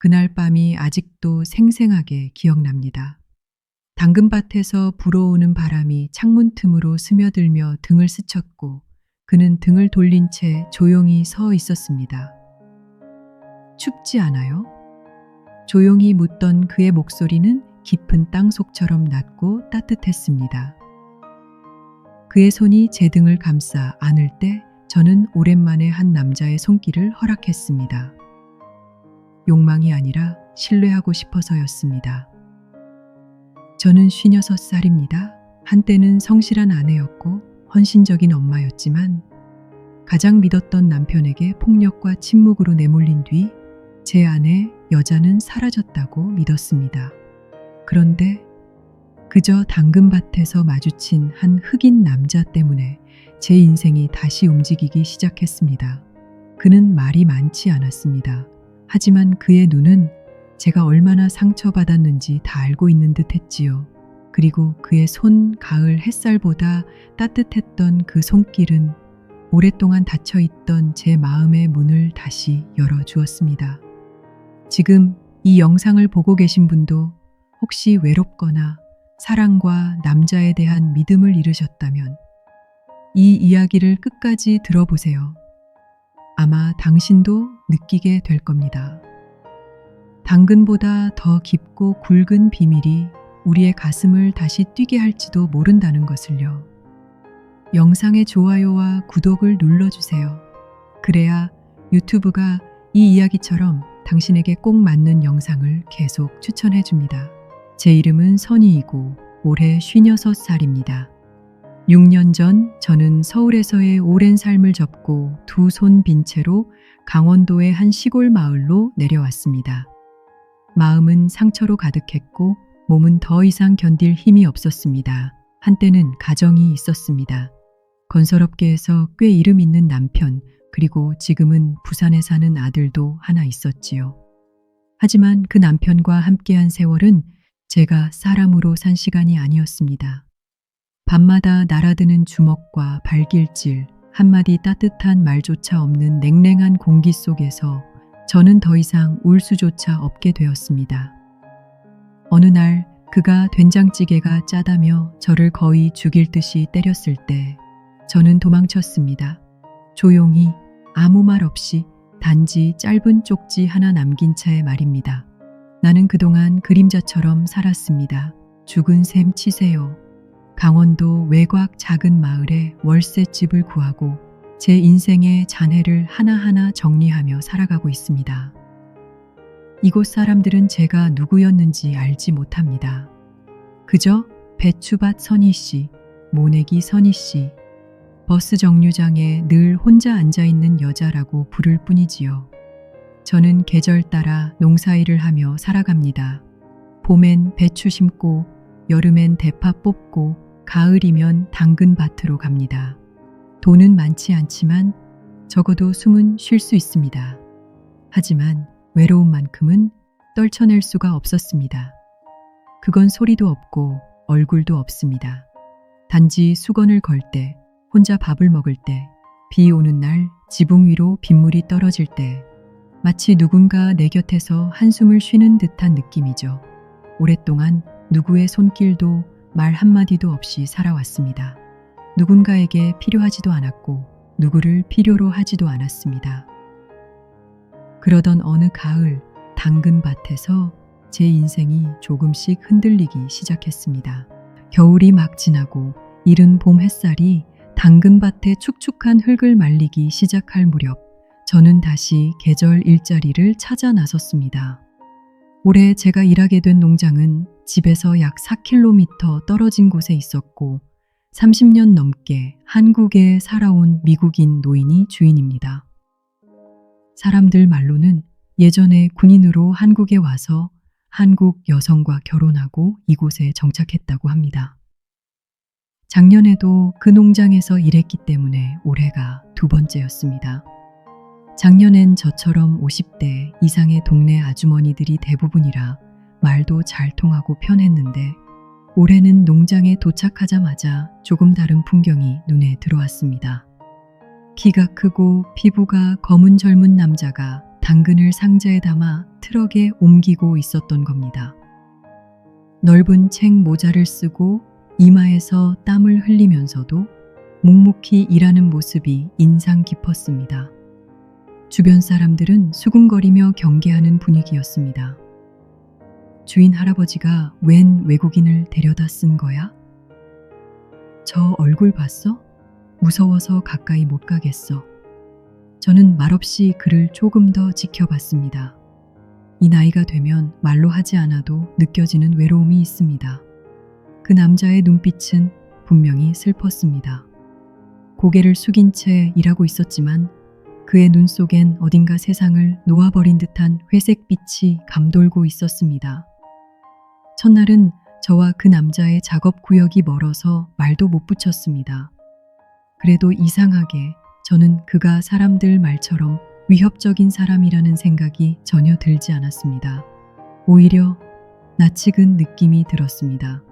그날 밤이 아직도 생생하게 기억납니다. 당근밭에서 불어오는 바람이 창문 틈으로 스며들며 등을 스쳤고 그는 등을 돌린 채 조용히 서 있었습니다. 춥지 않아요? 조용히 묻던 그의 목소리는 깊은 땅속처럼 낮고 따뜻했습니다. 그의 손이 제 등을 감싸 안을 때 저는 오랜만에 한 남자의 손길을 허락했습니다. 욕망이 아니라 신뢰하고 싶어서였습니다. 저는 56살입니다. 한때는 성실한 아내였고 헌신적인 엄마였지만 가장 믿었던 남편에게 폭력과 침묵으로 내몰린 뒤 제 안에 여자는 사라졌다고 믿었습니다. 그런데 그저 당근밭에서 마주친 한 흑인 남자 때문에 제 인생이 다시 움직이기 시작했습니다. 그는 말이 많지 않았습니다. 하지만 그의 눈은 제가 얼마나 상처받았는지 다 알고 있는 듯 했지요. 그리고 그의 손 가을 햇살보다 따뜻했던 그 손길은 오랫동안 닫혀있던 제 마음의 문을 다시 열어주었습니다. 지금 이 영상을 보고 계신 분도 혹시 외롭거나 사랑과 남자에 대한 믿음을 잃으셨다면 이 이야기를 끝까지 들어보세요. 아마 당신도 느끼게 될 겁니다. 당근보다 더 깊고 굵은 비밀이 우리의 가슴을 다시 뛰게 할지도 모른다는 것을요. 영상의 좋아요와 구독을 눌러주세요. 그래야 유튜브가 이 이야기처럼 당신에게 꼭 맞는 영상을 계속 추천해줍니다. 제 이름은 선희이고 올해 56살입니다. 6년 전 저는 서울에서의 오랜 삶을 접고 두 손 빈 채로 강원도의 한 시골 마을로 내려왔습니다. 마음은 상처로 가득했고 몸은 더 이상 견딜 힘이 없었습니다. 한때는 가정이 있었습니다. 건설업계에서 꽤 이름 있는 남편, 그리고 지금은 부산에 사는 아들도 하나 있었지요. 하지만 그 남편과 함께한 세월은 제가 사람으로 산 시간이 아니었습니다. 밤마다 날아드는 주먹과 발길질, 한마디 따뜻한 말조차 없는 냉랭한 공기 속에서 저는 더 이상 울 수조차 없게 되었습니다. 어느 날 그가 된장찌개가 짜다며 저를 거의 죽일 듯이 때렸을 때 저는 도망쳤습니다. 조용히 아무 말 없이 단지 짧은 쪽지 하나 남긴 채 말입니다. 나는 그동안 그림자처럼 살았습니다. 죽은 셈 치세요. 강원도 외곽 작은 마을에 월세집을 구하고 제 인생의 잔해를 하나하나 정리하며 살아가고 있습니다. 이곳 사람들은 제가 누구였는지 알지 못합니다. 그저 배추밭 선희씨, 모내기 선희씨, 버스 정류장에 늘 혼자 앉아있는 여자라고 부를 뿐이지요. 저는 계절 따라 농사일을 하며 살아갑니다. 봄엔 배추 심고, 여름엔 대파 뽑고, 가을이면 당근밭으로 갑니다. 돈은 많지 않지만 적어도 숨은 쉴 수 있습니다. 하지만 외로움만큼은 떨쳐낼 수가 없었습니다. 그건 소리도 없고 얼굴도 없습니다. 단지 수건을 걸 때, 혼자 밥을 먹을 때, 비 오는 날 지붕 위로 빗물이 떨어질 때 마치 누군가 내 곁에서 한숨을 쉬는 듯한 느낌이죠. 오랫동안 누구의 손길도 말 한마디도 없이 살아왔습니다. 누군가에게 필요하지도 않았고 누구를 필요로 하지도 않았습니다. 그러던 어느 가을 당근밭에서 제 인생이 조금씩 흔들리기 시작했습니다. 겨울이 막 지나고 이른 봄 햇살이 당근밭의 축축한 흙을 말리기 시작할 무렵 저는 다시 계절 일자리를 찾아 나섰습니다. 올해 제가 일하게 된 농장은 집에서 약 4km 떨어진 곳에 있었고 30년 넘게 한국에 살아온 미국인 노인이 주인입니다. 사람들 말로는 예전에 군인으로 한국에 와서 한국 여성과 결혼하고 이곳에 정착했다고 합니다. 작년에도 그 농장에서 일했기 때문에 올해가 두 번째였습니다. 작년엔 저처럼 50대 이상의 동네 아주머니들이 대부분이라 말도 잘 통하고 편했는데 올해는 농장에 도착하자마자 조금 다른 풍경이 눈에 들어왔습니다. 키가 크고 피부가 검은 젊은 남자가 당근을 상자에 담아 트럭에 옮기고 있었던 겁니다. 넓은 책 모자를 쓰고 이마에서 땀을 흘리면서도 묵묵히 일하는 모습이 인상 깊었습니다. 주변 사람들은 수군거리며 경계하는 분위기였습니다. 주인 할아버지가 웬 외국인을 데려다 쓴 거야? 저 얼굴 봤어? 무서워서 가까이 못 가겠어. 저는 말없이 그를 조금 더 지켜봤습니다. 이 나이가 되면 말로 하지 않아도 느껴지는 외로움이 있습니다. 그 남자의 눈빛은 분명히 슬펐습니다. 고개를 숙인 채 일하고 있었지만 그의 눈 속엔 어딘가 세상을 놓아버린 듯한 회색 빛이 감돌고 있었습니다. 첫날은 저와 그 남자의 작업 구역이 멀어서 말도 못 붙였습니다. 그래도 이상하게 저는 그가 사람들 말처럼 위협적인 사람이라는 생각이 전혀 들지 않았습니다. 오히려 낯익은 느낌이 들었습니다.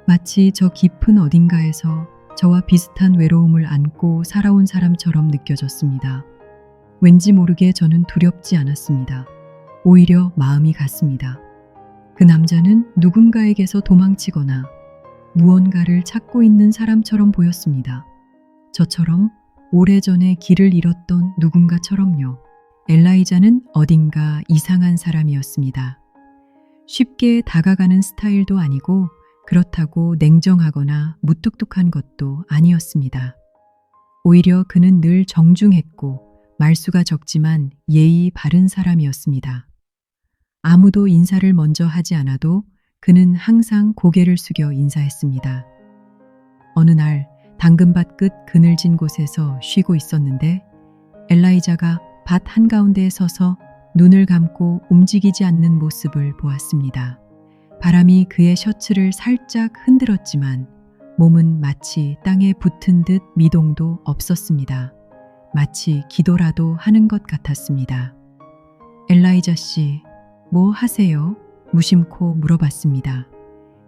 마치 저 깊은 어딘가에서 저와 비슷한 외로움을 안고 살아온 사람처럼 느껴졌습니다. 왠지 모르게 저는 두렵지 않았습니다. 오히려 마음이 갔습니다. 그 남자는 누군가에게서 도망치거나 무언가를 찾고 있는 사람처럼 보였습니다. 저처럼 오래전에 길을 잃었던 누군가처럼요. 엘라이자는 어딘가 이상한 사람이었습니다. 쉽게 다가가는 스타일도 아니고 그렇다고 냉정하거나 무뚝뚝한 것도 아니었습니다. 오히려 그는 늘 정중했고 말수가 적지만 예의 바른 사람이었습니다. 아무도 인사를 먼저 하지 않아도 그는 항상 고개를 숙여 인사했습니다. 어느 날 당근밭 끝 그늘진 곳에서 쉬고 있었는데 엘라이자가 밭 한가운데에 서서 눈을 감고 움직이지 않는 모습을 보았습니다. 바람이 그의 셔츠를 살짝 흔들었지만 몸은 마치 땅에 붙은 듯 미동도 없었습니다. 마치 기도라도 하는 것 같았습니다. 엘라이자 씨, 뭐 하세요? 무심코 물어봤습니다.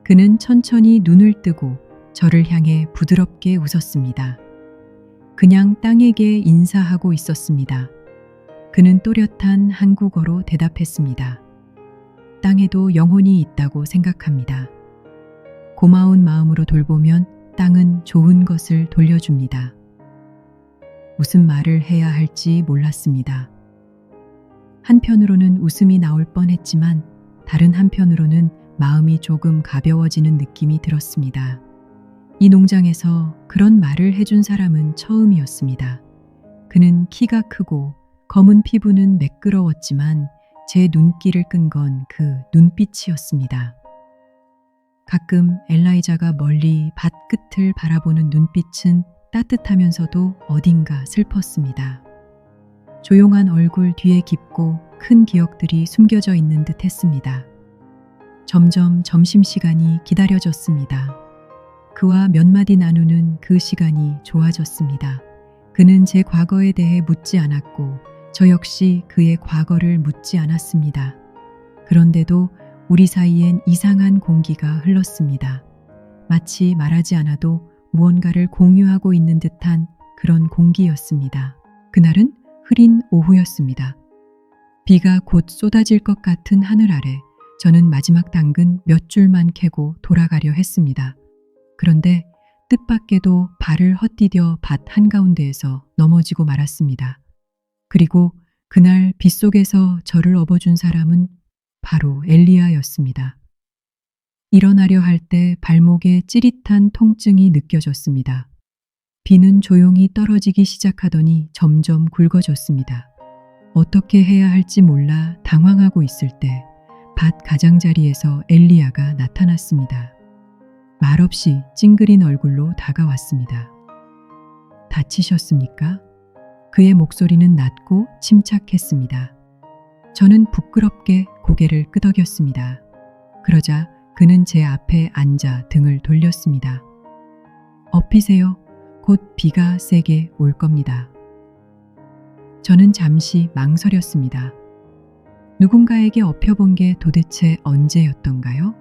그는 천천히 눈을 뜨고 저를 향해 부드럽게 웃었습니다. 그냥 땅에게 인사하고 있었습니다. 그는 또렷한 한국어로 대답했습니다. 땅에도 영혼이 있다고 생각합니다. 고마운 마음으로 돌보면 땅은 좋은 것을 돌려줍니다. 무슨 말을 해야 할지 몰랐습니다. 한편으로는 웃음이 나올 뻔했지만 다른 한편으로는 마음이 조금 가벼워지는 느낌이 들었습니다. 이 농장에서 그런 말을 해준 사람은 처음이었습니다. 그는 키가 크고 검은 피부는 매끄러웠지만 제 눈길을 끈 건 그 눈빛이었습니다. 가끔 엘라이자가 멀리 밭 끝을 바라보는 눈빛은 따뜻하면서도 어딘가 슬펐습니다. 조용한 얼굴 뒤에 깊고 큰 기억들이 숨겨져 있는 듯 했습니다. 점점 점심시간이 기다려졌습니다. 그와 몇 마디 나누는 그 시간이 좋아졌습니다. 그는 제 과거에 대해 묻지 않았고 저 역시 그의 과거를 묻지 않았습니다. 그런데도 우리 사이엔 이상한 공기가 흘렀습니다. 마치 말하지 않아도 무언가를 공유하고 있는 듯한 그런 공기였습니다. 그날은 흐린 오후였습니다. 비가 곧 쏟아질 것 같은 하늘 아래 저는 마지막 당근 몇 줄만 캐고 돌아가려 했습니다. 그런데 뜻밖에도 발을 헛디뎌 밭 한가운데에서 넘어지고 말았습니다. 그리고 그날 빗속에서 저를 업어준 사람은 바로 엘리야였습니다. 일어나려 할 때 발목에 찌릿한 통증이 느껴졌습니다. 비는 조용히 떨어지기 시작하더니 점점 굵어졌습니다. 어떻게 해야 할지 몰라 당황하고 있을 때 밭 가장자리에서 엘리야가 나타났습니다. 말없이 찡그린 얼굴로 다가왔습니다. 다치셨습니까? 그의 목소리는 낮고 침착했습니다. 저는 부끄럽게 고개를 끄덕였습니다. 그러자 그는 제 앞에 앉아 등을 돌렸습니다. 엎이세요. 곧 비가 세게 올 겁니다. 저는 잠시 망설였습니다. 누군가에게 엎여본 게 도대체 언제였던가요?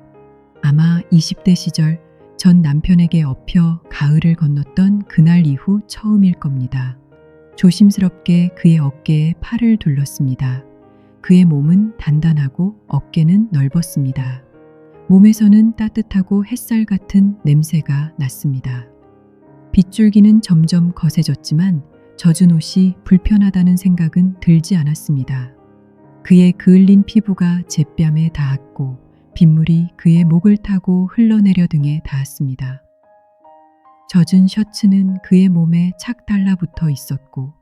아마 20대 시절 전 남편에게 엎여 가을을 건넜던 그날 이후 처음일 겁니다. 조심스럽게 그의 어깨에 팔을 둘렀습니다. 그의 몸은 단단하고 어깨는 넓었습니다. 몸에서는 따뜻하고 햇살 같은 냄새가 났습니다. 빗줄기는 점점 거세졌지만 젖은 옷이 불편하다는 생각은 들지 않았습니다. 그의 그을린 피부가 제 뺨에 닿았고 빗물이 그의 목을 타고 흘러내려 등에 닿았습니다. 젖은 셔츠는 그의 몸에 착 달라붙어 있었고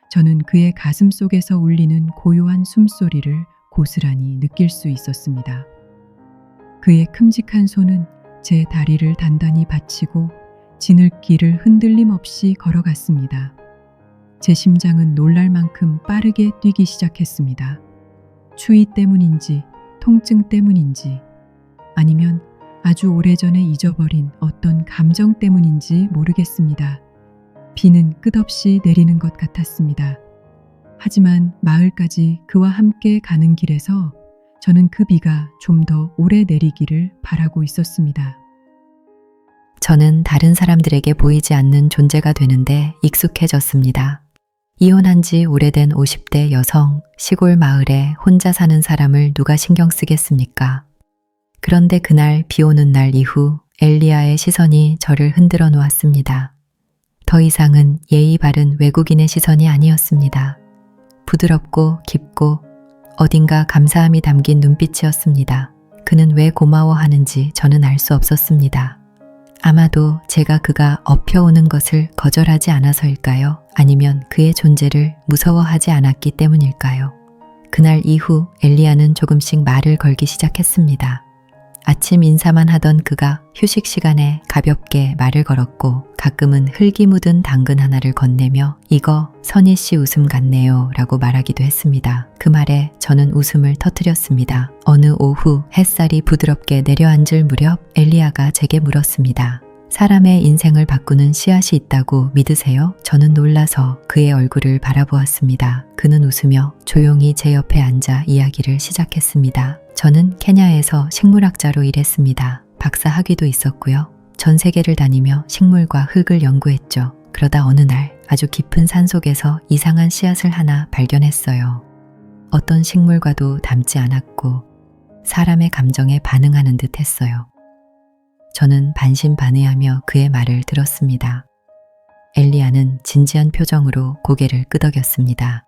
저는 그의 가슴 속에서 울리는 고요한 숨소리를 고스란히 느낄 수 있었습니다. 그의 큼직한 손은 제 다리를 단단히 받치고 지느길을 흔들림 없이 걸어갔습니다. 제 심장은 놀랄 만큼 빠르게 뛰기 시작했습니다. 추위 때문인지 통증 때문인지 아니면 아주 오래전에 잊어버린 어떤 감정 때문인지 모르겠습니다. 비는 끝없이 내리는 것 같았습니다. 하지만 마을까지 그와 함께 가는 길에서 저는 그 비가 좀 더 오래 내리기를 바라고 있었습니다. 저는 다른 사람들에게 보이지 않는 존재가 되는데 익숙해졌습니다. 이혼한 지 오래된 50대 여성, 시골 마을에 혼자 사는 사람을 누가 신경 쓰겠습니까? 그런데 그날 비 오는 날 이후 엘리야의 시선이 저를 흔들어 놓았습니다. 더 이상은 예의 바른 외국인의 시선이 아니었습니다. 부드럽고 깊고 어딘가 감사함이 담긴 눈빛이었습니다. 그는 왜 고마워하는지 저는 알 수 없었습니다. 아마도 제가 그가 엎혀오는 것을 거절하지 않아서일까요? 아니면 그의 존재를 무서워하지 않았기 때문일까요? 그날 이후 엘리야는 조금씩 말을 걸기 시작했습니다. 아침 인사만 하던 그가 휴식 시간에 가볍게 말을 걸었고 가끔은 흙이 묻은 당근 하나를 건네며 이거 선희 씨 웃음 같네요 라고 말하기도 했습니다. 그 말에 저는 웃음을 터뜨렸습니다. 어느 오후 햇살이 부드럽게 내려앉을 무렵 엘리야가 제게 물었습니다. 사람의 인생을 바꾸는 씨앗이 있다고 믿으세요? 저는 놀라서 그의 얼굴을 바라보았습니다. 그는 웃으며 조용히 제 옆에 앉아 이야기를 시작했습니다. 저는 케냐에서 식물학자로 일했습니다. 박사 학위도 있었고요. 전 세계를 다니며 식물과 흙을 연구했죠. 그러다 어느 날 아주 깊은 산속에서 이상한 씨앗을 하나 발견했어요. 어떤 식물과도 닮지 않았고 사람의 감정에 반응하는 듯 했어요. 저는 반신반의하며 그의 말을 들었습니다. 엘리야는 진지한 표정으로 고개를 끄덕였습니다.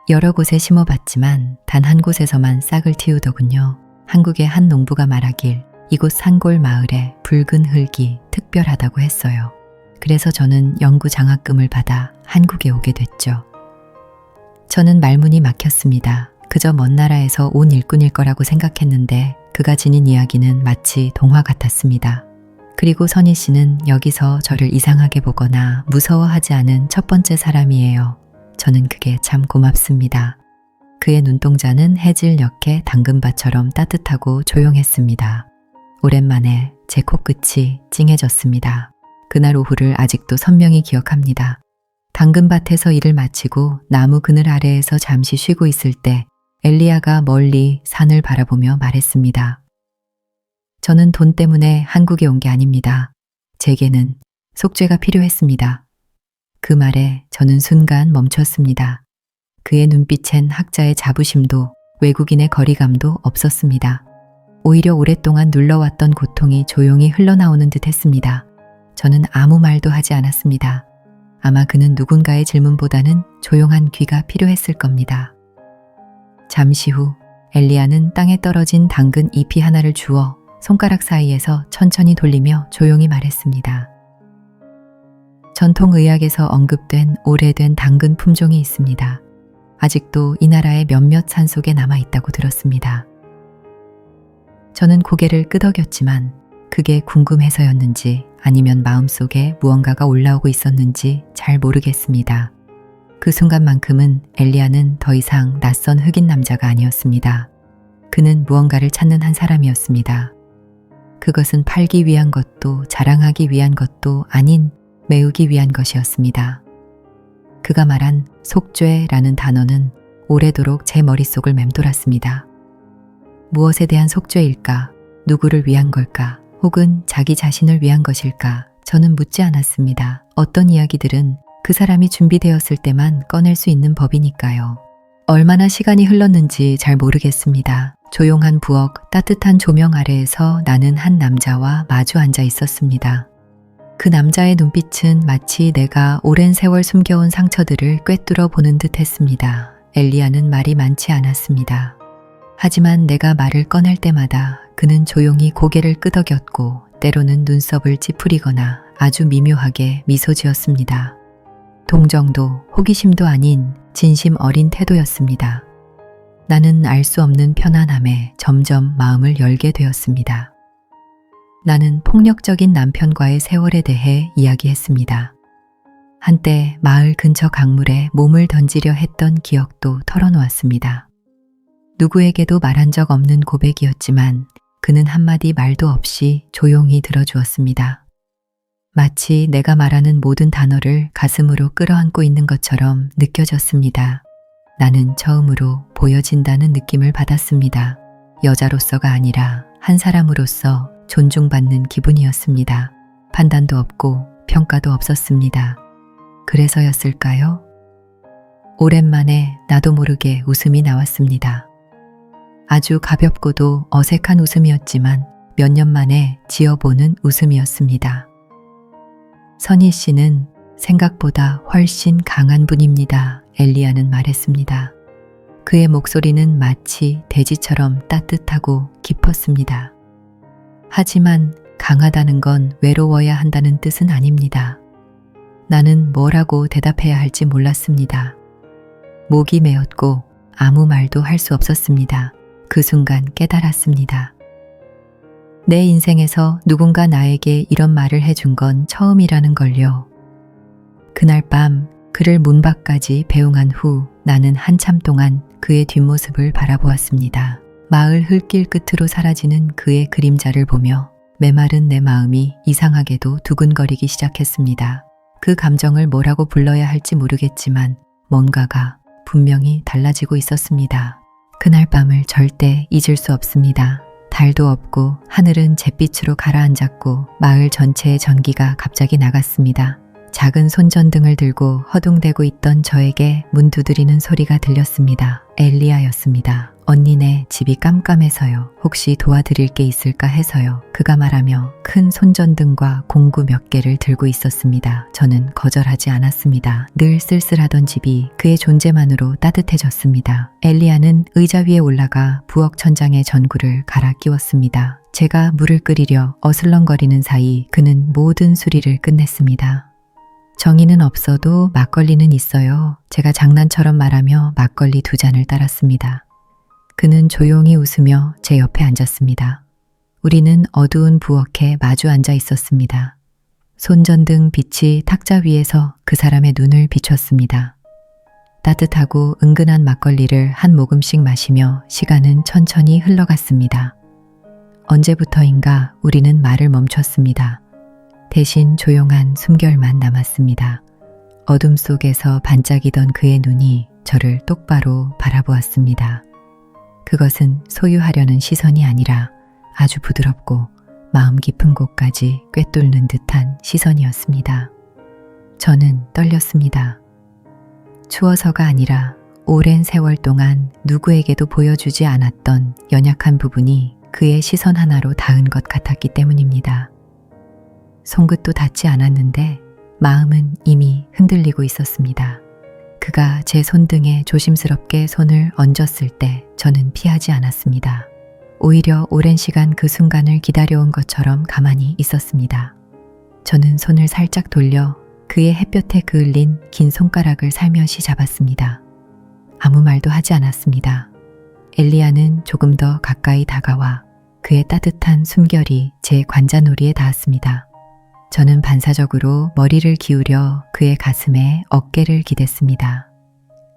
여러 곳에 심어봤지만 단 한 곳에서만 싹을 틔우더군요. 한국의 한 농부가 말하길 이곳 산골 마을에 붉은 흙이 특별하다고 했어요. 그래서 저는 연구 장학금을 받아 한국에 오게 됐죠. 저는 말문이 막혔습니다. 그저 먼 나라에서 온 일꾼일 거라고 생각했는데 그가 지닌 이야기는 마치 동화 같았습니다. 그리고 선희 씨는 여기서 저를 이상하게 보거나 무서워하지 않은 첫 번째 사람이에요. 저는 그게 참 고맙습니다. 그의 눈동자는 해질 역의 당근밭처럼 따뜻하고 조용했습니다. 오랜만에 제 코끝이 찡해졌습니다. 그날 오후를 아직도 선명히 기억합니다. 당근밭에서 일을 마치고 나무 그늘 아래에서 잠시 쉬고 있을 때 엘리야가 멀리 산을 바라보며 말했습니다. 저는 돈 때문에 한국에 온 게 아닙니다. 제게는 속죄가 필요했습니다. 그 말에 저는 순간 멈췄습니다. 그의 눈빛엔 학자의 자부심도 외국인의 거리감도 없었습니다. 오히려 오랫동안 눌러왔던 고통이 조용히 흘러나오는 듯 했습니다. 저는 아무 말도 하지 않았습니다. 아마 그는 누군가의 질문보다는 조용한 귀가 필요했을 겁니다. 잠시 후 엘리야는 땅에 떨어진 당근 잎이 하나를 주워 손가락 사이에서 천천히 돌리며 조용히 말했습니다. 전통의학에서 언급된 오래된 당근 품종이 있습니다. 아직도 이 나라의 몇몇 산속에 남아있다고 들었습니다. 저는 고개를 끄덕였지만 그게 궁금해서였는지 아니면 마음속에 무언가가 올라오고 있었는지 잘 모르겠습니다. 그 순간만큼은 엘리야는 더 이상 낯선 흑인 남자가 아니었습니다. 그는 무언가를 찾는 한 사람이었습니다. 그것은 팔기 위한 것도 자랑하기 위한 것도 아닌 메우기 위한 것이었습니다. 그가 말한 속죄라는 단어는 오래도록 제 머릿속을 맴돌았습니다. 무엇에 대한 속죄일까? 누구를 위한 걸까? 혹은 자기 자신을 위한 것일까? 저는 묻지 않았습니다. 어떤 이야기들은 그 사람이 준비되었을 때만 꺼낼 수 있는 법이니까요. 얼마나 시간이 흘렀는지 잘 모르겠습니다. 조용한 부엌, 따뜻한 조명 아래에서 나는 한 남자와 마주 앉아 있었습니다. 그 남자의 눈빛은 마치 내가 오랜 세월 숨겨온 상처들을 꿰뚫어 보는 듯 했습니다. 엘리야는 말이 많지 않았습니다. 하지만 내가 말을 꺼낼 때마다 그는 조용히 고개를 끄덕였고 때로는 눈썹을 찌푸리거나 아주 미묘하게 미소 지었습니다. 동정도 호기심도 아닌 진심 어린 태도였습니다. 나는 알 수 없는 편안함에 점점 마음을 열게 되었습니다. 나는 폭력적인 남편과의 세월에 대해 이야기했습니다. 한때 마을 근처 강물에 몸을 던지려 했던 기억도 털어놓았습니다. 누구에게도 말한 적 없는 고백이었지만 그는 한마디 말도 없이 조용히 들어주었습니다. 마치 내가 말하는 모든 단어를 가슴으로 끌어안고 있는 것처럼 느껴졌습니다. 나는 처음으로 보여진다는 느낌을 받았습니다. 여자로서가 아니라 한 사람으로서 존중받는 기분이었습니다. 판단도 없고 평가도 없었습니다. 그래서였을까요? 오랜만에 나도 모르게 웃음이 나왔습니다. 아주 가볍고도 어색한 웃음이었지만 몇 년 만에 지어보는 웃음이었습니다. 선희 씨는 생각보다 훨씬 강한 분입니다. 엘리야는 말했습니다. 그의 목소리는 마치 대지처럼 따뜻하고 깊었습니다. 하지만 강하다는 건 외로워야 한다는 뜻은 아닙니다. 나는 뭐라고 대답해야 할지 몰랐습니다. 목이 메었고 아무 말도 할 수 없었습니다. 그 순간 깨달았습니다. 내 인생에서 누군가 나에게 이런 말을 해준 건 처음이라는 걸요. 그날 밤 그를 문 밖까지 배웅한 후 나는 한참 동안 그의 뒷모습을 바라보았습니다. 마을 흙길 끝으로 사라지는 그의 그림자를 보며 메마른 내 마음이 이상하게도 두근거리기 시작했습니다. 그 감정을 뭐라고 불러야 할지 모르겠지만 뭔가가 분명히 달라지고 있었습니다. 그날 밤을 절대 잊을 수 없습니다. 달도 없고 하늘은 잿빛으로 가라앉았고 마을 전체의 전기가 갑자기 나갔습니다. 작은 손전등을 들고 허둥대고 있던 저에게 문 두드리는 소리가 들렸습니다. 엘리야였습니다. 언니네 집이 깜깜해서요. 혹시 도와드릴 게 있을까 해서요. 그가 말하며 큰 손전등과 공구 몇 개를 들고 있었습니다. 저는 거절하지 않았습니다. 늘 쓸쓸하던 집이 그의 존재만으로 따뜻해졌습니다. 엘리야는 의자 위에 올라가 부엌 천장에 전구를 갈아 끼웠습니다. 제가 물을 끓이려 어슬렁거리는 사이 그는 모든 수리를 끝냈습니다. 정이는 없어도 막걸리는 있어요. 제가 장난처럼 말하며 막걸리 2잔을 따랐습니다. 그는 조용히 웃으며 제 옆에 앉았습니다. 우리는 어두운 부엌에 마주 앉아 있었습니다. 손전등 빛이 탁자 위에서 그 사람의 눈을 비췄습니다. 따뜻하고 은근한 막걸리를 한 모금씩 마시며 시간은 천천히 흘러갔습니다. 언제부터인가 우리는 말을 멈췄습니다. 대신 조용한 숨결만 남았습니다. 어둠 속에서 반짝이던 그의 눈이 저를 똑바로 바라보았습니다. 그것은 소유하려는 시선이 아니라 아주 부드럽고 마음 깊은 곳까지 꿰뚫는 듯한 시선이었습니다. 저는 떨렸습니다. 추워서가 아니라 오랜 세월 동안 누구에게도 보여주지 않았던 연약한 부분이 그의 시선 하나로 닿은 것 같았기 때문입니다. 손끝도 닿지 않았는데 마음은 이미 흔들리고 있었습니다. 그가 제 손등에 조심스럽게 손을 얹었을 때 저는 피하지 않았습니다. 오히려 오랜 시간 그 순간을 기다려온 것처럼 가만히 있었습니다. 저는 손을 살짝 돌려 그의 햇볕에 그을린 긴 손가락을 살며시 잡았습니다. 아무 말도 하지 않았습니다. 엘리야는 조금 더 가까이 다가와 그의 따뜻한 숨결이 제 관자놀이에 닿았습니다. 저는 반사적으로 머리를 기울여 그의 가슴에 어깨를 기댔습니다.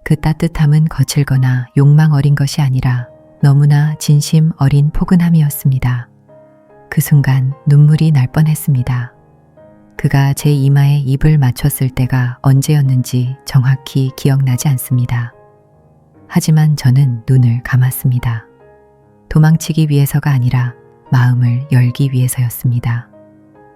그 따뜻함은 거칠거나 욕망 어린 것이 아니라 너무나 진심 어린 포근함이었습니다. 그 순간 눈물이 날 뻔했습니다. 그가 제 이마에 입을 맞췄을 때가 언제였는지 정확히 기억나지 않습니다. 하지만 저는 눈을 감았습니다. 도망치기 위해서가 아니라 마음을 열기 위해서였습니다.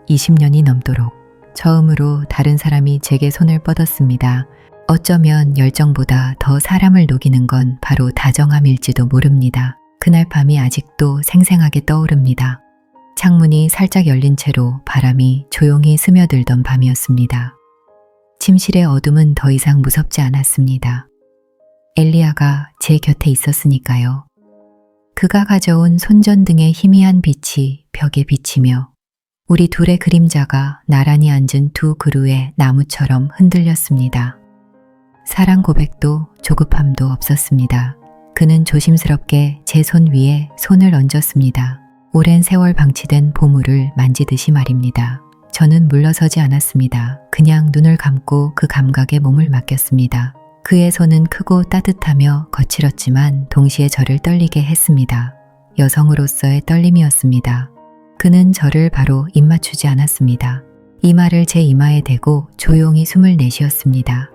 20년이 넘도록 처음으로 다른 사람이 제게 손을 뻗었습니다. 어쩌면 열정보다 더 사람을 녹이는 건 바로 다정함일지도 모릅니다. 그날 밤이 아직도 생생하게 떠오릅니다. 창문이 살짝 열린 채로 바람이 조용히 스며들던 밤이었습니다. 침실의 어둠은 더 이상 무섭지 않았습니다. 엘리야가 제 곁에 있었으니까요. 그가 가져온 손전등의 희미한 빛이 벽에 비치며 우리 둘의 그림자가 나란히 앉은 두 그루의 나무처럼 흔들렸습니다. 사랑 고백도 조급함도 없었습니다. 그는 조심스럽게 제 손 위에 손을 얹었습니다. 오랜 세월 방치된 보물을 만지듯이 말입니다. 저는 물러서지 않았습니다. 그냥 눈을 감고 그 감각에 몸을 맡겼습니다. 그의 손은 크고 따뜻하며 거칠었지만 동시에 저를 떨리게 했습니다. 여성으로서의 떨림이었습니다. 그는 저를 바로 입맞추지 않았습니다. 이마를 제 이마에 대고 조용히 숨을 내쉬었습니다.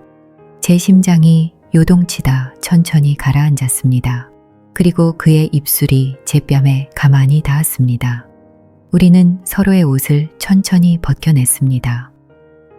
제 심장이 요동치다 천천히 가라앉았습니다. 그리고 그의 입술이 제 뺨에 가만히 닿았습니다. 우리는 서로의 옷을 천천히 벗겨냈습니다.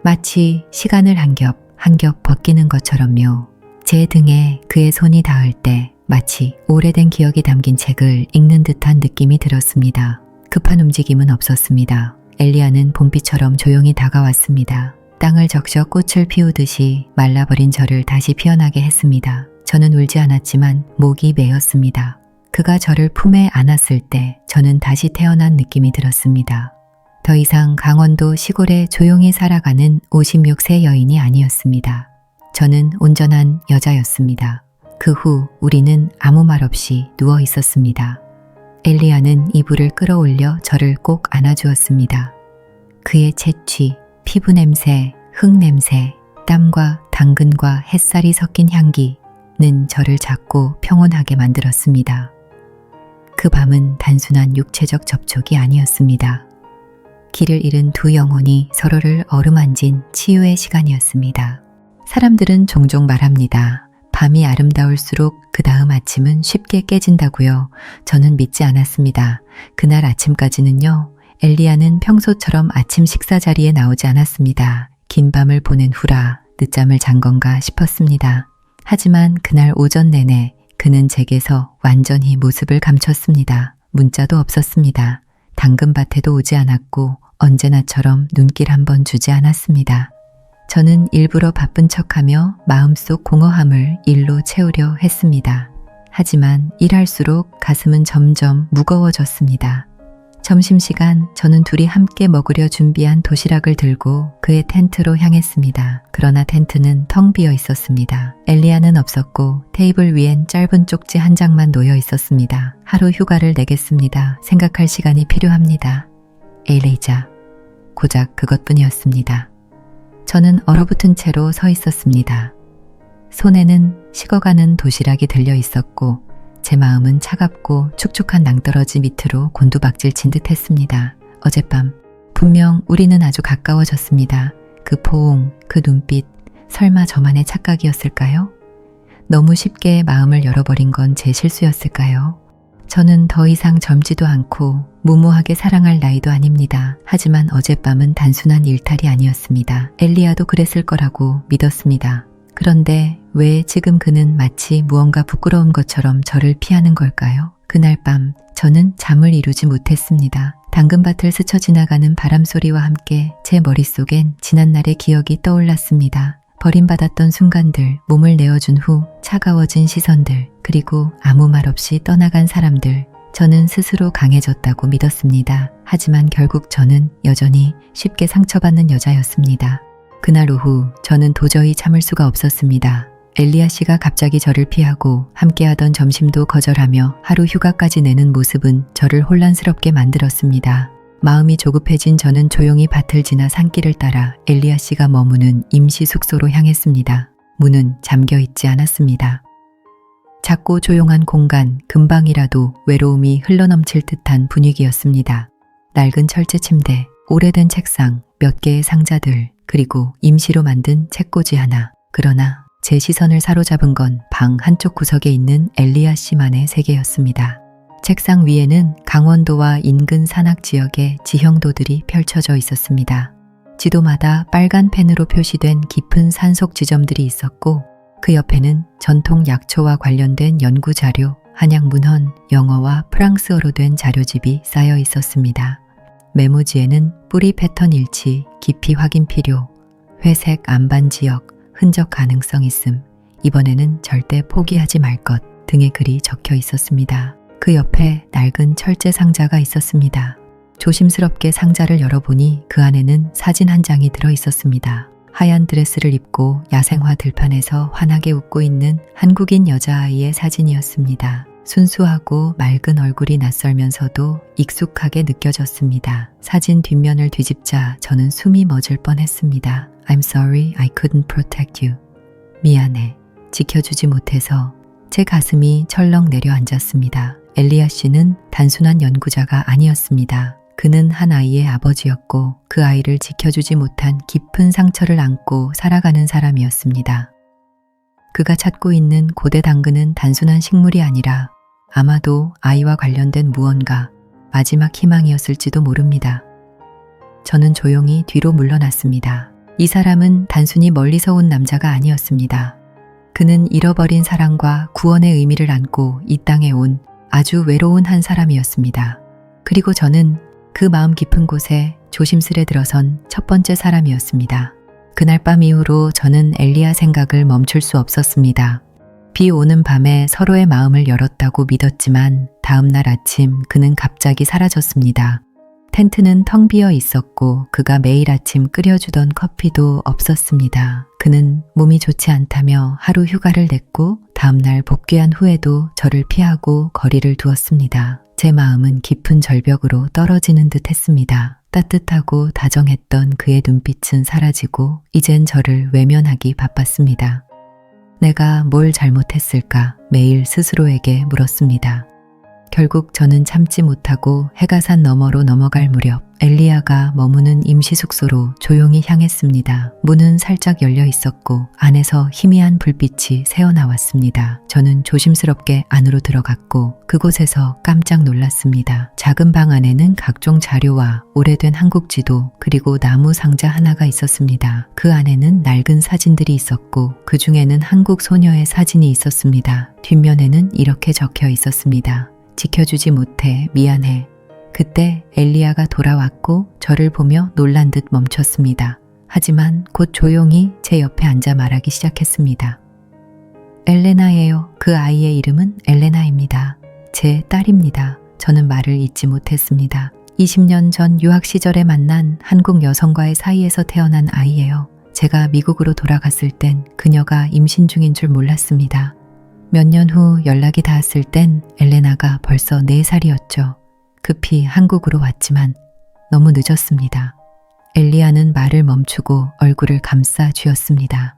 마치 시간을 한 겹 벗기는 것처럼요. 제 등에 그의 손이 닿을 때 마치 오래된 기억이 담긴 책을 읽는 듯한 느낌이 들었습니다. 급한 움직임은 없었습니다. 엘리야는 봄비처럼 조용히 다가왔습니다. 땅을 적셔 꽃을 피우듯이 말라버린 저를 다시 피어나게 했습니다. 저는 울지 않았지만 목이 메었습니다. 그가 저를 품에 안았을 때 저는 다시 태어난 느낌이 들었습니다. 더 이상 강원도 시골에 조용히 살아가는 56세 여인이 아니었습니다. 저는 온전한 여자였습니다. 그 후 우리는 아무 말 없이 누워 있었습니다. 엘리야는 이불을 끌어올려 저를 꼭 안아주었습니다. 그의 채취, 피부 냄새, 흙 냄새, 땀과 당근과 햇살이 섞인 향기는 저를 작고 평온하게 만들었습니다. 그 밤은 단순한 육체적 접촉이 아니었습니다. 길을 잃은 두 영혼이 서로를 어루만진 치유의 시간이었습니다. 사람들은 종종 말합니다. 밤이 아름다울수록 그 다음 아침은 쉽게 깨진다고요. 저는 믿지 않았습니다. 그날 아침까지는요. 엘리야는 평소처럼 아침 식사 자리에 나오지 않았습니다. 긴 밤을 보낸 후라 늦잠을 잔 건가 싶었습니다. 하지만 그날 오전 내내 그는 제게서 완전히 모습을 감췄습니다. 문자도 없었습니다. 당근밭에도 오지 않았고 언제나처럼 눈길 한번 주지 않았습니다. 저는 일부러 바쁜 척하며 마음속 공허함을 일로 채우려 했습니다. 하지만 일할수록 가슴은 점점 무거워졌습니다. 점심시간 저는 둘이 함께 먹으려 준비한 도시락을 들고 그의 텐트로 향했습니다. 그러나 텐트는 텅 비어 있었습니다. 엘리야는 없었고 테이블 위엔 짧은 쪽지 한 장만 놓여 있었습니다. 하루 휴가를 내겠습니다. 생각할 시간이 필요합니다. 에일레이자. 고작 그것뿐이었습니다. 저는 얼어붙은 채로 서 있었습니다. 손에는 식어가는 도시락이 들려 있었고 제 마음은 차갑고 축축한 낭떠러지 밑으로 곤두박질 친 듯 했습니다. 어젯밤 분명 우리는 아주 가까워졌습니다. 그 포옹, 그 눈빛, 설마 저만의 착각이었을까요? 너무 쉽게 마음을 열어버린 건 제 실수였을까요? 저는 더 이상 젊지도 않고 무모하게 사랑할 나이도 아닙니다. 하지만 어젯밤은 단순한 일탈이 아니었습니다. 엘리야도 그랬을 거라고 믿었습니다. 그런데 왜 지금 그는 마치 무언가 부끄러운 것처럼 저를 피하는 걸까요? 그날 밤 저는 잠을 이루지 못했습니다. 당근밭을 스쳐 지나가는 바람소리와 함께 제 머릿속엔 지난날의 기억이 떠올랐습니다. 버림받았던 순간들, 몸을 내어준 후 차가워진 시선들, 그리고 아무 말 없이 떠나간 사람들. 저는 스스로 강해졌다고 믿었습니다. 하지만 결국 저는 여전히 쉽게 상처받는 여자였습니다. 그날 오후 저는 도저히 참을 수가 없었습니다. 엘리야 씨가 갑자기 저를 피하고 함께하던 점심도 거절하며 하루 휴가까지 내는 모습은 저를 혼란스럽게 만들었습니다. 마음이 조급해진 저는 조용히 밭을 지나 산길을 따라 엘리야 씨가 머무는 임시 숙소로 향했습니다. 문은 잠겨 있지 않았습니다. 작고 조용한 공간, 금방이라도 외로움이 흘러넘칠 듯한 분위기였습니다. 낡은 철제 침대, 오래된 책상, 몇 개의 상자들, 그리고 임시로 만든 책꽂이 하나. 그러나 제 시선을 사로잡은 건 방 한쪽 구석에 있는 엘리야 씨만의 세계였습니다. 책상 위에는 강원도와 인근 산악 지역의 지형도들이 펼쳐져 있었습니다. 지도마다 빨간 펜으로 표시된 깊은 산속 지점들이 있었고 그 옆에는 전통 약초와 관련된 연구 자료, 한약 문헌, 영어와 프랑스어로 된 자료집이 쌓여 있었습니다. 메모지에는 뿌리 패턴 일치, 깊이 확인 필요, 회색 안반 지역, 흔적 가능성 있음, 이번에는 절대 포기하지 말 것 등의 글이 적혀 있었습니다. 그 옆에 낡은 철제 상자가 있었습니다. 조심스럽게 상자를 열어보니 그 안에는 사진 한 장이 들어 있었습니다. 하얀 드레스를 입고 야생화 들판에서 환하게 웃고 있는 한국인 여자아이의 사진이었습니다. 순수하고 맑은 얼굴이 낯설면서도 익숙하게 느껴졌습니다. 사진 뒷면을 뒤집자 저는 숨이 멎을 뻔했습니다. I'm sorry I couldn't protect you. 미안해. 지켜주지 못해서. 제 가슴이 철렁 내려앉았습니다. 엘리아 씨는 단순한 연구자가 아니었습니다. 그는 한 아이의 아버지였고 그 아이를 지켜주지 못한 깊은 상처를 안고 살아가는 사람이었습니다. 그가 찾고 있는 고대 당근은 단순한 식물이 아니라 아마도 아이와 관련된 무언가, 마지막 희망이었을지도 모릅니다. 저는 조용히 뒤로 물러났습니다. 이 사람은 단순히 멀리서 온 남자가 아니었습니다. 그는 잃어버린 사랑과 구원의 의미를 안고 이 땅에 온 아주 외로운 한 사람이었습니다. 그리고 저는 그 마음 깊은 곳에 조심스레 들어선 첫 번째 사람이었습니다. 그날 밤 이후로 저는 엘리아 생각을 멈출 수 없었습니다. 비 오는 밤에 서로의 마음을 열었다고 믿었지만 다음 날 아침 그는 갑자기 사라졌습니다. 텐트는 텅 비어 있었고 그가 매일 아침 끓여주던 커피도 없었습니다. 그는 몸이 좋지 않다며 하루 휴가를 냈고 다음 날 복귀한 후에도 저를 피하고 거리를 두었습니다. 제 마음은 깊은 절벽으로 떨어지는 듯 했습니다. 따뜻하고 다정했던 그의 눈빛은 사라지고 이젠 저를 외면하기 바빴습니다. 내가 뭘 잘못했을까 매일 스스로에게 물었습니다. 결국 저는 참지 못하고 해가 산 너머로 넘어갈 무렵 엘리아가 머무는 임시 숙소로 조용히 향했습니다. 문은 살짝 열려 있었고 안에서 희미한 불빛이 새어나왔습니다. 저는 조심스럽게 안으로 들어갔고 그곳에서 깜짝 놀랐습니다. 작은 방 안에는 각종 자료와 오래된 한국 지도 그리고 나무 상자 하나가 있었습니다. 그 안에는 낡은 사진들이 있었고 그 중에는 한국 소녀의 사진이 있었습니다. 뒷면에는 이렇게 적혀 있었습니다. 지켜주지 못해 미안해. 그때 엘리아가 돌아왔고 저를 보며 놀란 듯 멈췄습니다. 하지만 곧 조용히 제 옆에 앉아 말하기 시작했습니다. 엘레나예요. 그 아이의 이름은 엘레나입니다. 제 딸입니다. 저는 말을 잇지 못했습니다. 20년 전 유학 시절에 만난 한국 여성과의 사이에서 태어난 아이예요. 제가 미국으로 돌아갔을 땐 그녀가 임신 중인 줄 몰랐습니다. 몇 년 후 연락이 닿았을 땐 엘레나가 벌써 4살이었죠. 급히 한국으로 왔지만 너무 늦었습니다. 엘리아는 말을 멈추고 얼굴을 감싸 쥐었습니다.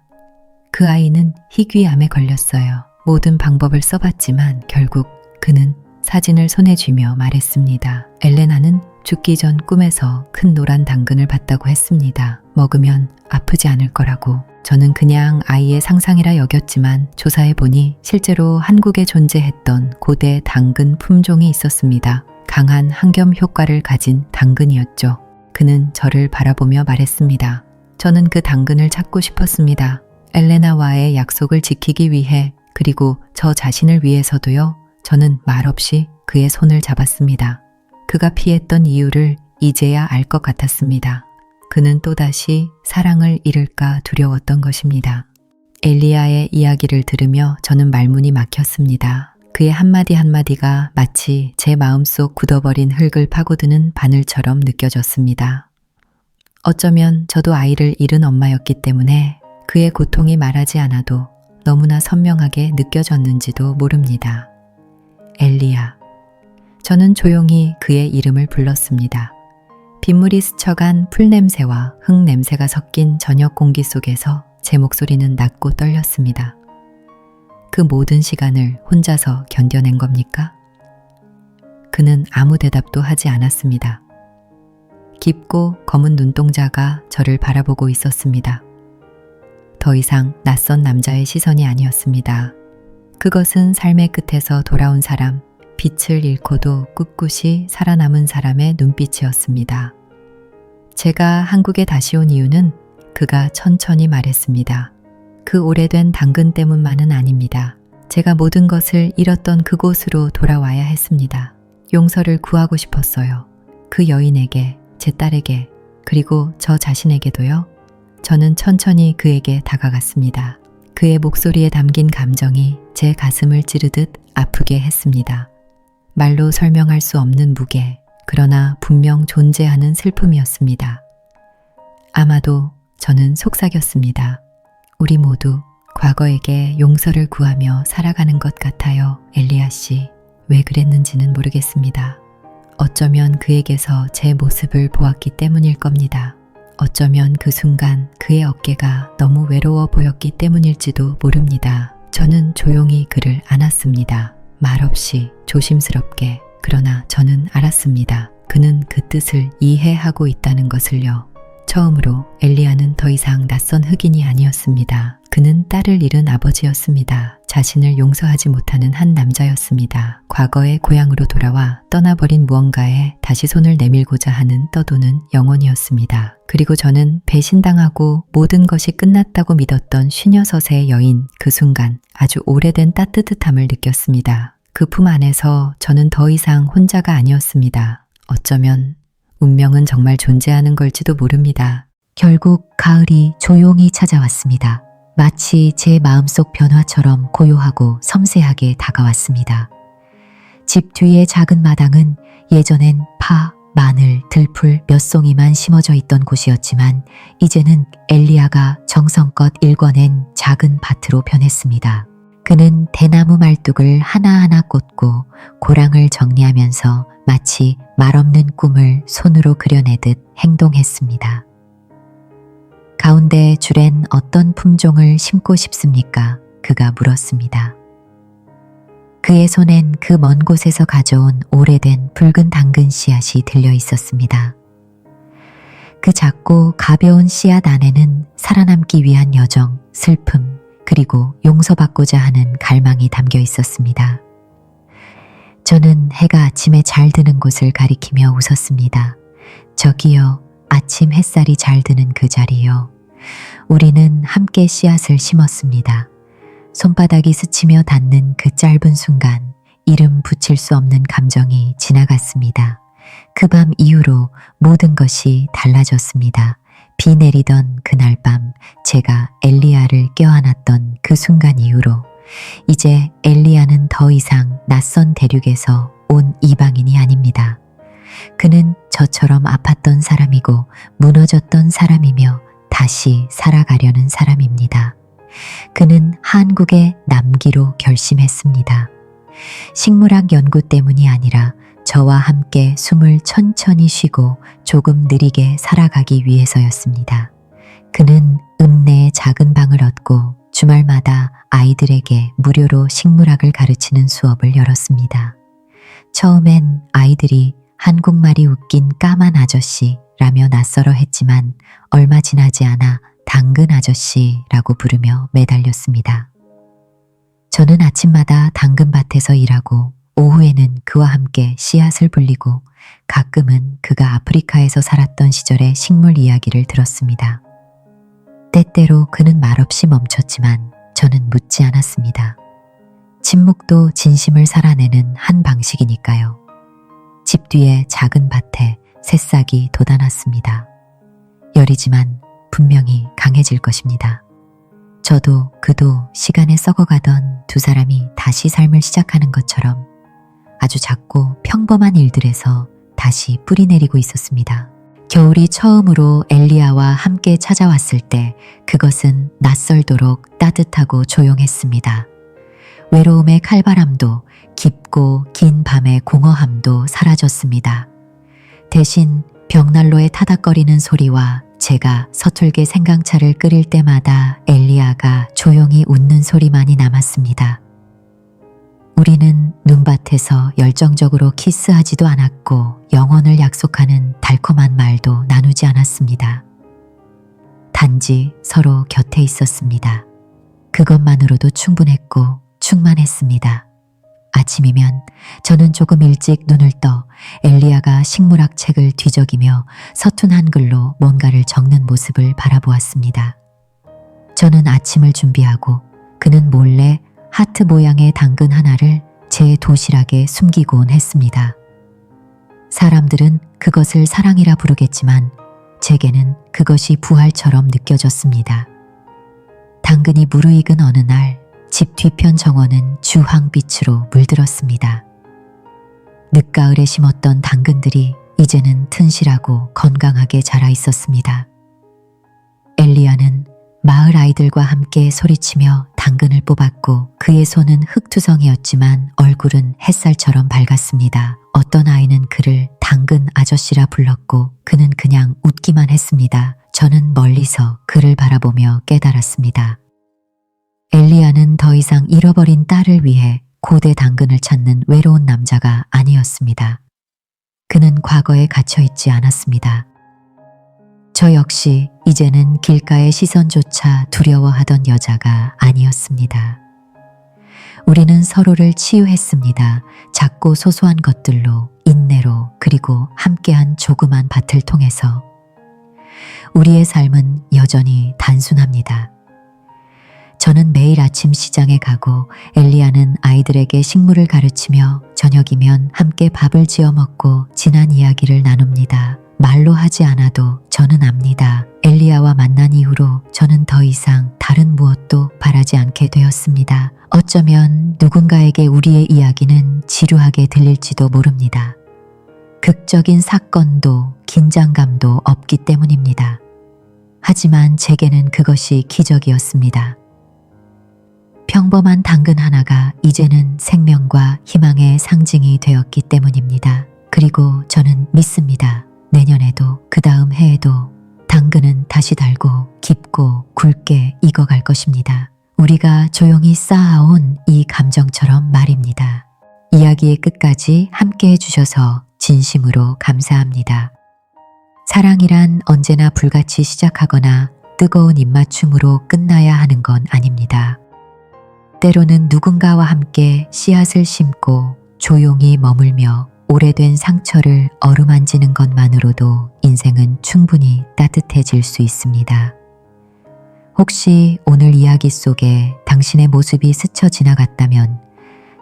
그 아이는 희귀암에 걸렸어요. 모든 방법을 써봤지만 결국 그는 사진을 손에 쥐며 말했습니다. 엘레나는 죽기 전 꿈에서 큰 노란 당근을 봤다고 했습니다. 먹으면 아프지 않을 거라고. 저는 그냥 아이의 상상이라 여겼지만 조사해보니 실제로 한국에 존재했던 고대 당근 품종이 있었습니다. 강한 항염 효과를 가진 당근이었죠. 그는 저를 바라보며 말했습니다. 저는 그 당근을 찾고 싶었습니다. 엘레나와의 약속을 지키기 위해 그리고 저 자신을 위해서도요. 저는 말없이 그의 손을 잡았습니다. 그가 피했던 이유를 이제야 알 것 같았습니다. 그는 또다시 사랑을 잃을까 두려웠던 것입니다. 엘리아의 이야기를 들으며 저는 말문이 막혔습니다. 그의 한마디 한마디가 마치 제 마음속 굳어버린 흙을 파고드는 바늘처럼 느껴졌습니다. 어쩌면 저도 아이를 잃은 엄마였기 때문에 그의 고통이 말하지 않아도 너무나 선명하게 느껴졌는지도 모릅니다. 엘리아. 저는 조용히 그의 이름을 불렀습니다. 빗물이 스쳐간 풀냄새와 흙냄새가 섞인 저녁 공기 속에서 제 목소리는 낮고 떨렸습니다. 그 모든 시간을 혼자서 견뎌낸 겁니까? 그는 아무 대답도 하지 않았습니다. 깊고 검은 눈동자가 저를 바라보고 있었습니다. 더 이상 낯선 남자의 시선이 아니었습니다. 그것은 삶의 끝에서 돌아온 사람, 빛을 잃고도 꿋꿋이 살아남은 사람의 눈빛이었습니다. 제가 한국에 다시 온 이유는 그가 천천히 말했습니다. 그 오래된 당근 때문만은 아닙니다. 제가 모든 것을 잃었던 그곳으로 돌아와야 했습니다. 용서를 구하고 싶었어요. 그 여인에게, 제 딸에게, 그리고 저 자신에게도요. 저는 천천히 그에게 다가갔습니다. 그의 목소리에 담긴 감정이 제 가슴을 찌르듯 아프게 했습니다. 말로 설명할 수 없는 무게, 그러나 분명 존재하는 슬픔이었습니다. 아마도 저는 속삭였습니다. 우리 모두 과거에게 용서를 구하며 살아가는 것 같아요, 엘리아 씨. 왜 그랬는지는 모르겠습니다. 어쩌면 그에게서 제 모습을 보았기 때문일 겁니다. 어쩌면 그 순간 그의 어깨가 너무 외로워 보였기 때문일지도 모릅니다. 저는 조용히 그를 안았습니다. 말없이 조심스럽게. 그러나 저는 알았습니다. 그는 그 뜻을 이해하고 있다는 것을요. 처음으로 엘리야는 더 이상 낯선 흑인이 아니었습니다. 그는 딸을 잃은 아버지였습니다. 자신을 용서하지 못하는 한 남자였습니다. 과거의 고향으로 돌아와 떠나버린 무언가에 다시 손을 내밀고자 하는 떠도는 영혼이었습니다. 그리고 저는 배신당하고 모든 것이 끝났다고 믿었던 56의 여인, 그 순간 아주 오래된 따뜻함을 느꼈습니다. 그 품 안에서 저는 더 이상 혼자가 아니었습니다. 어쩌면 운명은 정말 존재하는 걸지도 모릅니다. 결국 가을이 조용히 찾아왔습니다. 마치 제 마음속 변화처럼 고요하고 섬세하게 다가왔습니다. 집 뒤의 작은 마당은 예전엔 파, 마늘, 들풀 몇 송이만 심어져 있던 곳이었지만 이제는 엘리야가 정성껏 일궈낸 작은 밭으로 변했습니다. 그는 대나무 말뚝을 하나하나 꽂고 고랑을 정리하면서 마치 말없는 꿈을 손으로 그려내듯 행동했습니다. 가운데 줄엔 어떤 품종을 심고 싶습니까? 그가 물었습니다. 그의 손엔 그 먼 곳에서 가져온 오래된 붉은 당근 씨앗이 들려 있었습니다. 그 작고 가벼운 씨앗 안에는 살아남기 위한 여정, 슬픔, 그리고 용서받고자 하는 갈망이 담겨 있었습니다. 저는 해가 아침에 잘 드는 곳을 가리키며 웃었습니다. 저기요, 아침 햇살이 잘 드는 그 자리요. 우리는 함께 씨앗을 심었습니다. 손바닥이 스치며 닿는 그 짧은 순간, 이름 붙일 수 없는 감정이 지나갔습니다. 그 밤 이후로 모든 것이 달라졌습니다. 비 내리던 그날 밤 제가 엘리야를 껴안았던 그 순간 이후로 이제 엘리야는 더 이상 낯선 대륙에서 온 이방인이 아닙니다. 그는 저처럼 아팠던 사람이고 무너졌던 사람이며 다시 살아가려는 사람입니다. 그는 한국에 남기로 결심했습니다. 식물학 연구 때문이 아니라 저와 함께 숨을 천천히 쉬고 조금 느리게 살아가기 위해서였습니다. 그는 읍내에 작은 방을 얻고 주말마다 아이들에게 무료로 식물학을 가르치는 수업을 열었습니다. 처음엔 아이들이 한국말이 웃긴 까만 아저씨라며 낯설어 했지만 얼마 지나지 않아 당근 아저씨라고 부르며 매달렸습니다. 저는 아침마다 당근밭에서 일하고 오후에는 그와 함께 씨앗을 불리고 가끔은 그가 아프리카에서 살았던 시절의 식물 이야기를 들었습니다. 때때로 그는 말없이 멈췄지만 저는 묻지 않았습니다. 침묵도 진심을 살아내는 한 방식이니까요. 집 뒤의 작은 밭에 새싹이 돋아났습니다. 열이지만 분명히 강해질 것입니다. 저도 그도 시간에 썩어가던 두 사람이 다시 삶을 시작하는 것처럼 아주 작고 평범한 일들에서 다시 뿌리 내리고 있었습니다. 겨울이 처음으로 엘리야와 함께 찾아왔을 때 그것은 낯설도록 따뜻하고 조용했습니다. 외로움의 칼바람도 깊고 긴 밤의 공허함도 사라졌습니다. 대신 벽난로에 타닥거리는 소리와 제가 서툴게 생강차를 끓일 때마다 엘리야가 조용히 웃는 소리만이 남았습니다. 우리는 눈밭에서 열정적으로 키스하지도 않았고 영혼을 약속하는 달콤한 말도 나누지 않았습니다. 단지 서로 곁에 있었습니다. 그것만으로도 충분했고 충만했습니다. 아침이면 저는 조금 일찍 눈을 떠 엘리야가 식물학 책을 뒤적이며 서툰 한글로 뭔가를 적는 모습을 바라보았습니다. 저는 아침을 준비하고 그는 몰래 하트 모양의 당근 하나를 제 도시락에 숨기곤 했습니다. 사람들은 그것을 사랑이라 부르겠지만 제게는 그것이 부활처럼 느껴졌습니다. 당근이 무르익은 어느 날 집 뒤편 정원은 주황빛으로 물들었습니다. 늦가을에 심었던 당근들이 이제는 튼실하고 건강하게 자라 있었습니다. 엘리야는 마을 아이들과 함께 소리치며 당근을 뽑았고 그의 손은 흙투성이었지만 얼굴은 햇살처럼 밝았습니다. 어떤 아이는 그를 당근 아저씨라 불렀고 그는 그냥 웃기만 했습니다. 저는 멀리서 그를 바라보며 깨달았습니다. 엘리야는 더 이상 잃어버린 딸을 위해 고대 당근을 찾는 외로운 남자가 아니었습니다. 그는 과거에 갇혀있지 않았습니다. 저 역시 이제는 길가의 시선조차 두려워하던 여자가 아니었습니다. 우리는 서로를 치유했습니다. 작고 소소한 것들로, 인내로, 그리고 함께한 조그만 밭을 통해서. 우리의 삶은 여전히 단순합니다. 저는 매일 아침 시장에 가고 엘리야는 아이들에게 식물을 가르치며 저녁이면 함께 밥을 지어 먹고 지난 이야기를 나눕니다. 말로 하지 않아도 저는 압니다. 엘리야와 만난 이후로 저는 더 이상 다른 무엇도 바라지 않게 되었습니다. 어쩌면 누군가에게 우리의 이야기는 지루하게 들릴지도 모릅니다. 극적인 사건도 긴장감도 없기 때문입니다. 하지만 제게는 그것이 기적이었습니다. 평범한 당근 하나가 이제는 생명과 희망의 상징이 되었기 때문입니다. 그리고 저는 믿습니다. 내년에도 그 다음 해에도 당근은 다시 달고 깊고 굵게 익어갈 것입니다. 우리가 조용히 쌓아온 이 감정처럼 말입니다. 이야기의 끝까지 함께 해주셔서 진심으로 감사합니다. 사랑이란 언제나 불같이 시작하거나 뜨거운 입맞춤으로 끝나야 하는 건 아닙니다. 때로는 누군가와 함께 씨앗을 심고 조용히 머물며 오래된 상처를 어루만지는 것만으로도 인생은 충분히 따뜻해질 수 있습니다. 혹시 오늘 이야기 속에 당신의 모습이 스쳐 지나갔다면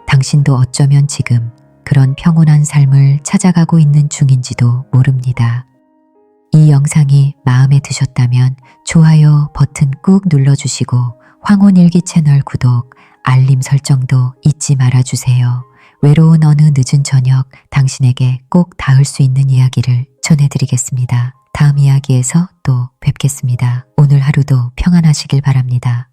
당신도 어쩌면 지금 그런 평온한 삶을 찾아가고 있는 중인지도 모릅니다. 이 영상이 마음에 드셨다면 좋아요 버튼 꾹 눌러주시고 황혼일기 채널 구독, 알림 설정도 잊지 말아주세요. 외로운 어느 늦은 저녁 당신에게 꼭 닿을 수 있는 이야기를 전해드리겠습니다. 다음 이야기에서 또 뵙겠습니다. 오늘 하루도 평안하시길 바랍니다.